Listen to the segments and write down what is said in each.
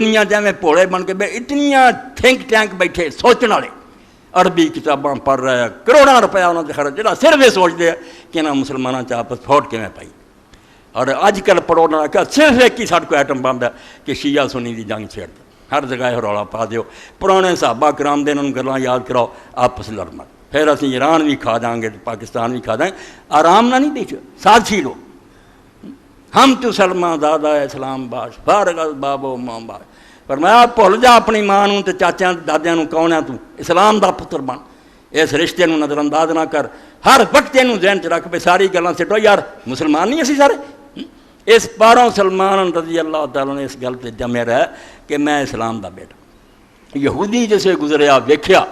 دنیا جیسے بھولے بن کے اتنی تھنک ٹینک بیٹھے سوچنے والے عربی کتاباں پڑھ رہے ہیں، کروڑاں روپیہ انہوں نے خرچ جہاں صرف یہ سوچتے ہیں کہ انہوں مسلمانوں سے آپس فوٹ کیویں پائی. اور اج کل پڑھو نہ کہ صرف ایک ہی سارے کو ایٹم بم ہے کہ شیعہ سنی دی جنگ چھیڑ دو، ہر جگہ یہ رولا پا دیو. پرانے صحابہ کرام دے انہوں گلاں یاد کراؤ، آپس لڑ مر، پھر اسی ایران بھی کھا جائیں گے، پاکستان بھی کھا جائیں گے. آرام نہ نہیں دیکھو ساتھی لو. ہم تو سلمہ دادا اسلام باش فارغ بابو ماں باش. پر میں بھول جا اپنی ماں نوں تے چاچیاں دادیاں نوں کون ہے تو اسلام دا پتر بن. اس رشتے نوں نظر انداز نہ کر، ہر وقت یہ ذہن چ رکھ پہ ساری گلاں سٹو یار مسلمان نہیں اسی سارے. اس پاروں سلمان رضی اللہ تعالیٰ نے اس گل تے جمے رہا کہ میں اسلام دا بیٹا. یہودی جیسے گزریا ویکھیا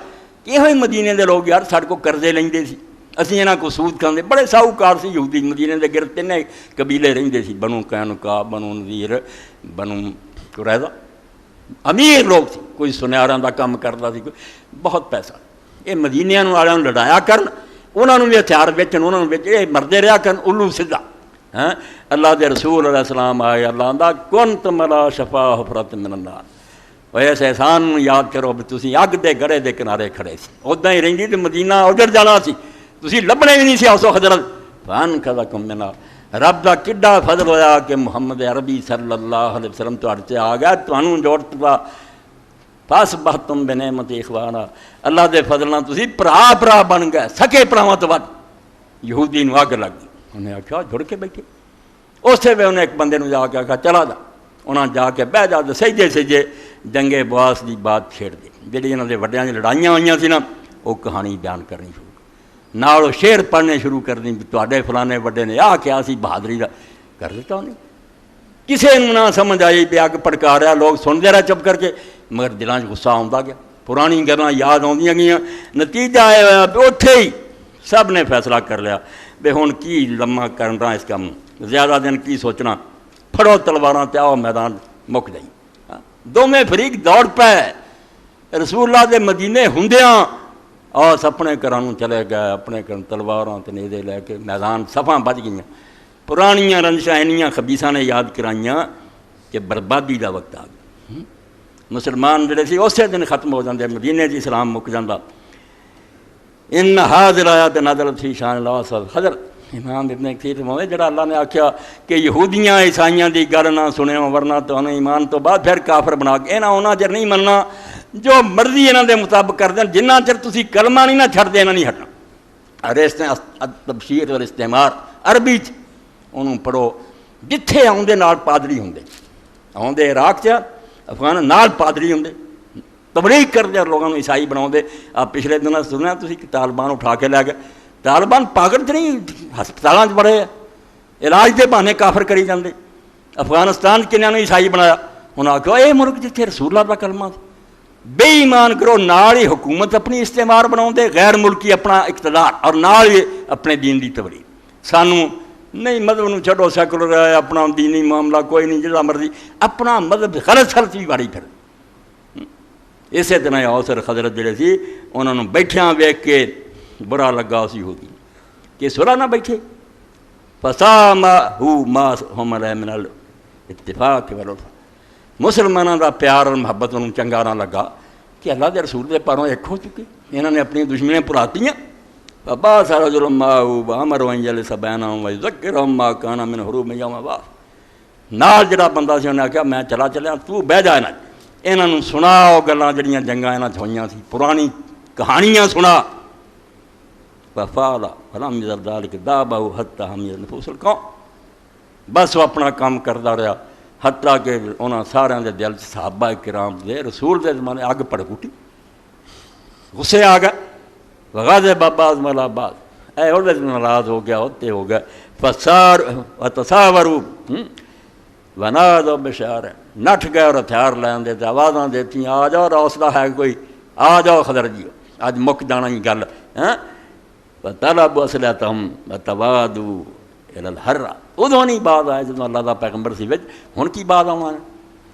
کہ یہ مدینے دے لوگ یار ساڈے کو قرضے لیندے سی، اسی انہاں کو سود کھاندے، بڑے ساہوکار سی یہودی. مدینے دے گرد تین قبیلے رہندے سی، بنو قینقاع، بنو نذیر، بنو قریظہ. امیر لوگ سی، کوئی سنیاراں دا کام کردا سی، کوئی بہت پیسہ. یہ مدینے والوں لڑایا کرن، انہوں نے بھی ہتھیار بیچن، انہوں نے یہ مردے رہا کرن الو سدھا. ہاں اللہ دے رسول علیہ السلام آئے، اللہ آندا کنتم علی شفا حفرۃ من النار. اس احسان یاد کرو بھی تسی اگ دے گڑے دے کنارے کھڑے سی، ادا ہی رہندی تے مدینہ ادھر جانا سی، تسی لبنے بھی نہیں سی اسو حضرت. فانقذکم من النار. رب دا کڈا فضل ہویا کہ محمد عربی صلی اللہ علیہ وسلم تہاڈے تے آ گیا، تانوں جوڑ دتا. فاصبحتم بنعمت اخوانا. اللہ دے فضل نال تسی بھرا بن گئے، سکے بھراواں تو ود. یہودی نوں اگ لگ گئی، انہیں آخیا جڑ کے بیٹھے. اسی ویلے انہیں ایک بندے نوں جا کے آخیا چلا جا. انہاں جا کے بہ جا سجدے سجے جنگ بواس دی بات چھیڑ دی، جہڑی انہاں دے وڈیاں دی لڑائیاں ہوئیاں سی نا، وہ کہانی بیان کرنی شروع نال وہ شعر پڑھنے شروع کر دیں. تواڈے فلانے وڈے نے آ کیا سی بہادری دا کر دیتا انہیں. کسے نوں نہ سمجھ آئی بھی اگ پڑکا رہا، لوگ سنتے رہے چپ کر کے، مگر دلاں غصہ آتا گیا، پرانی گلاں یاد آدیاں گئیاں. نتیجہ یہ ہوا بھی اوتھے ہی سب نے فیصلہ کر لیا بھی ہن کی لمحہ کرنا اس کام، زیادہ دن کی سوچنا، پھڑو تلواراں تے آؤ میدان مک جائی. دونوں فریق دوڑ پے رسول اللہ دے مدینے ہوندیاں آس اپنے گھراں نوں چلے گئے، اپنے گھر تلواراں تے نیزے لے کے میدان صفاں بچ گئیاں. پرانیاں رنجشاں اینیاں خبیثاں نے یاد کرائیاں کہ بربادی دا وقت آ گیا. مسلمان جڑے سی اسی دن ختم ہو جاندے، مدینے جی اسلام مک جاندا. ان ہاذ الآیات نزلت فی شان اللہ حضرت امام ابن کثیر فرماتے جڑا اللہ نے آکھیا کہ یہودیاں عیسائیاں دی گل نہ سنیو ورنہ تانوں ایمان تو بعد پھر کافر بنا کے انہاں انہاں چر نہیں مننا جو مرضی انہاں دے مطابق کر دین، جنہ چر تسی کلمہ نہیں نہ چھڈ دے انہاں نہیں ہٹنا. ارے تبشیر اور استعمار عربی چ انہوں پڑھو، جتھے آؤندے نال پادری ہوندے، آؤندے عراق چ افغان نال پادری ہوندے، تبلیغ کردے لوگوں عیسائی بناؤندے. آپ پچھلے دنوں سنیا تسی کہ طالبان اٹھا کے لے گئے. طالبان پاگل تو نہیں، ہسپتالاں چ بڑے علاج دے بہانے کافر کری جاندے. افغانستان کنیاں نے عیسائی بنایا، انہاں آکھیا اے ملک جتھے رسول اللہ دا کلمہ بے ایمان کرو، نال ہی حکومت اپنی استعمار بناؤندے، غیر ملکی اپنا اقتدار، اور نال ہی اپنے دین دی تبلیغ. سانوں نہیں مذہب نوں چھڈو، سیکولر ہے، اپنا دینی معاملہ کوئی نہیں، جہاں مرضی اپنا مذہب غلط سلط بھی واڑی پھر. اسی طرح اوس اور خضرت جڑے سی انہوں نے بیٹھیاں ویکھ کے برا لگا اسی ہو گئی کہ سلا نہ بیٹھے. فسامہ ما ہم علیہ من الاتفاق والعرف. مسلمانوں دا پیار اور محبت انہوں چنگا نہ لگا کہ اللہ دے رسول دے پاروں ایک ہو چکے، انہوں نے اپنی دشمنیاں پراتیاں. فبعث رجل معه وامر ان يجلس بينهم ويذكرهم ما كان من حروب يوم بعث. نال جڑا بندہ سی انہیں آخیا میں چلا چلیا، تو بہ جا انہوں سناؤ گلاں جڑیاں جنگاں انہاں ہوئیاں سی، پرانی کہانیاں سنا. ففعل فلم يزل ذلك دابه حتى حميت نفوس القوم. بس وہ اپنا کام کرتا رہا حتیٰ کہ انہاں سارے دے دل صحابہ کرام دے رسول دے زمانے اگ پڑکوٹی، غصے آ گئے. غاضب بعض ملا بعض، اے اور ناراض ہو گیا، ہوتے ہو گئے. فسار وتصاوروا ونادوا بشار، نٹھ گئے اور ہتھیار لین دے آوازاں دیتی آ جاؤ، حوصلہ ہے کوئی آ جاؤ خضر جی اج مک جانا ہی گل. وطلبوا اسلحتهم وتوادوا الى الحر. ادوں نہیں بات آئے جدوں اللہ دا پیغمبر سی وچ، ہن کی بات آواں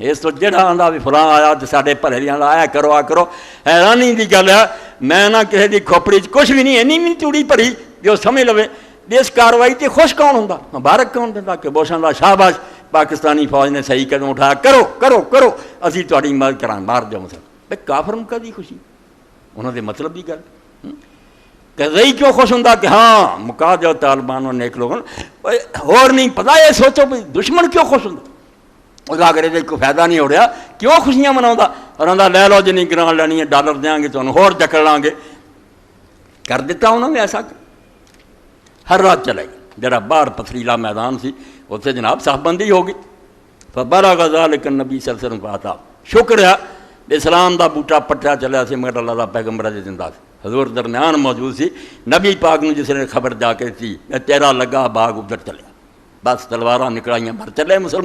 اس تو جڑا آندا بھی فلاں آیا تے ساڈے بھلے دی آندا آیا کرو آ کرو. حیرانی دی گل ہے میں نہ کسی دی کھوپڑی چ کچھ بھی نہیں، اینی بھی چوڑی بھری جو سمجھ لوے اس کاروائی تے خوش کون ہوندا، مبارک کون دیندا کہ بوشاں دا شاباش پاکستانی فوج نے صحیح قدم اٹھایا، کرو کرو کرو اسی تہاڈی مدد کراں، مار جاؤ مسلمان۔ کافر میں کدی خوشی، انہوں نے مطلب بھی گل کہ رہی کیوں خوش ہوں کہ ہاں مکا جاؤ طالبان اور نیک لوگوں اور نہیں پتا، یہ سوچو بھی دشمن کیوں خوش ہوں، اس آگے کوئی فائدہ نہیں ہو رہا، کیوں خوشیاں مناؤں اور آدھا لے لو جنی گران لینی ہے ڈالر دیاں گے تو ہور جکڑ لیں گے۔ کر دیتا انہوں نے ایسا، ہر رات چلے گی، جرا باہر پتھریلا میدان سی اتنے جناب صف بندی ہوگی، فبلغ ذلک النبی صلی اللہ علیہ وسلم فاتا، شکر ہے اسلام دا بوٹا پٹیا چلیا سی مگر اللہ دا پیغمبر جی زندہ سی، حضور درمیان موجود سی، نبی پاک نے جس نے خبر جا کے تھی تیرا لگا باغ ادھر چلیا، بس تلواراں نکلائیاں بھر چلے مسلمان۔